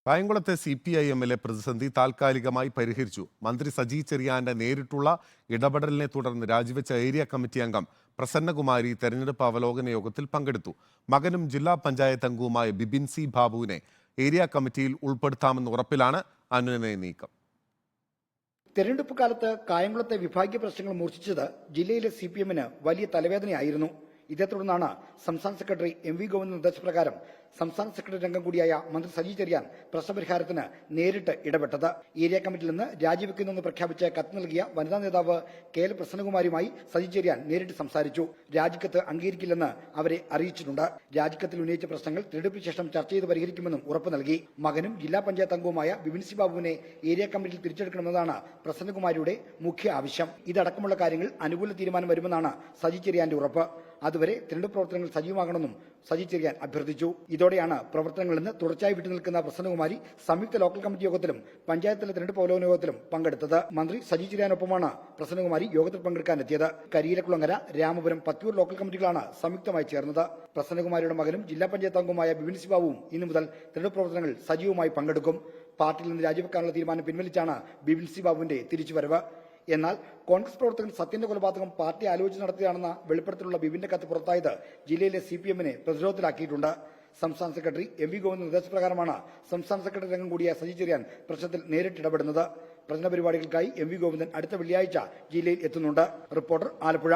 കായംകുളത്തെ CPI-എമ്മിലെ പ്രതിസന്ധി താൽക്കാലികമായി പരിഹരിച്ചു. മന്ത്രി സജി ചെറിയാന്റെ നേരിട്ടുള്ള ഇടപെടലിനെ തുടർന്ന് രാജിവെച്ച ഏരിയ കമ്മിറ്റി അംഗം പ്രസന്നകുമാരി തെരഞ്ഞെടുപ്പ് അവലോകന യോഗത്തിൽ പങ്കെടുത്തു. മകനും ജില്ലാ പഞ്ചായത്ത് അംഗവുമായ ബിബിൻ സി ബാബുവിനെ ഏരിയ കമ്മിറ്റിയിൽ ഉൾപ്പെടുത്താമെന്ന ഉറപ്പിലാണ് അനുനയ നീക്കം. തെരഞ്ഞെടുപ്പ് കാലത്ത് കായംകുളത്തെ വിഭാഗീയ പ്രശ്നങ്ങൾ മൂർച്ഛിച്ചത് ജില്ലയിലെ CPM-ന് വലിയ തലവേദനയായിരുന്നു. ഇതേ തുടർന്നാണ് സംസ്ഥാന സെക്രട്ടറി MV ഗോവിന്ദ നിർദ്ദേശപ്രകാരം സംസ്ഥാന സെക്രട്ടറി അംഗം കൂടിയായ മന്ത്രി സജി ചെറിയാൻ പ്രശ്നപരിഹാരത്തിന് നേരിട്ട് ഇടപെട്ടത്. ഏരിയ കമ്മിറ്റിയിൽ നിന്ന് രാജിവെക്കുന്നെന്ന് പ്രഖ്യാപിച്ച് കത്ത് നൽകിയ വനിതാ നേതാവ് KL പ്രസന്നകുമാരിയുമായി സജി ചെറിയാൻ നേരിട്ട് സംസാരിച്ചു. രാജിക്കത്ത് അംഗീകരിക്കില്ലെന്ന് അവരെ അറിയിച്ചിട്ടുണ്ട്. രാജിക്കത്തിൽ ഉന്നയിച്ച പ്രശ്നങ്ങൾ തെരഞ്ഞെടുപ്പിന് ശേഷം ചർച്ച ചെയ്ത് പരിഹരിക്കുമെന്നും ഉറപ്പ് നൽകി. മകനും ജില്ലാ പഞ്ചായത്ത് അംഗവുമായ ബിബിൻ സി ബാബുവിനെ ഏരിയ കമ്മിറ്റിയിൽ തിരിച്ചെടുക്കണമെന്നതാണ് പ്രസന്നകുമാരിയുടെ മുഖ്യ ആവശ്യം. ഇതടക്കമുള്ള കാര്യങ്ങൾ അനുകൂല തീരുമാനം വരുമെന്നാണ് സജി ചെറിയാന്റെ ഉറപ്പ്. അതുവരെ തെരഞ്ഞെടുപ്പ് പ്രവർത്തനങ്ങൾ സജീവമാകണമെന്നും സജി ചെറിയാൻ അഭ്യർത്ഥിച്ചു. ഇതോടെയാണ് പ്രവർത്തനങ്ങളിൽ നിന്ന് തുടർച്ചയായി വിട്ടുനിൽക്കുന്ന പ്രസന്നകുമാരി സംയുക്ത ലോക്കൽ കമ്മിറ്റി യോഗത്തിലും പഞ്ചായത്തിലെ തെരഞ്ഞെടുപ്പ് അവലോകന യോഗത്തിലും പങ്കെടുത്തത്. മന്ത്രി സജി ചെറിയാനൊപ്പമാണ് പ്രസന്നകുമാരി യോഗത്തിൽ പങ്കെടുക്കാനെത്തിയത്. കരിയിലക്കുളങ്ങര, രാമപുരം, പത്തിയൂർ ലോക്കൽ കമ്മിറ്റികളാണ് സംയുക്തമായി ചേർന്നത്. പ്രസന്നകുമാരിയുടെ മകനും ജില്ലാ പഞ്ചായത്ത് അംഗവുമായ ബിബിൻ സി ബാബുവും ഇന്നു മുതൽ തെരഞ്ഞെടുപ്പ് പ്രവർത്തനങ്ങൾ സജീവമായി പങ്കെടുക്കും. പാർട്ടിയിൽ നിന്ന് രാജിവെക്കാനുള്ള തീരുമാനം പിൻവലിച്ചാണ് ബിബിൻ സി ബാബുവിന്റെ തിരിച്ചുവരവ്. എന്നാൽ കോൺഗ്രസ് പ്രവർത്തകൻ സത്യന്റെ കൊലപാതകം പാർട്ടി ആലോചിച്ച് നടത്തിയതാണെന്ന വെളിപ്പെടുത്തലുള്ള ബിബിന്റെ കത്ത് പുറത്തായത് ജില്ലയിലെ CPM-നെ പ്രതിരോധത്തിലാക്കിയിട്ടുണ്ട്. സംസ്ഥാന സെക്രട്ടറി MV ഗോവിന്ദ നിർദ്ദേശപ്രകാരമാണ് സംസ്ഥാന സെക്രട്ടറി അംഗം കൂടിയ സജി ചെറിയാൻ പ്രശ്നത്തിൽ നേരിട്ട് ഇടപെടുന്നത്. പ്രചരണ പരിപാടികൾക്കായി MV ഗോവിന്ദൻ അടുത്ത വെള്ളിയാഴ്ച ജില്ലയിൽ എത്തുന്നുണ്ട്. റിപ്പോർട്ടർ, ആലപ്പുഴ.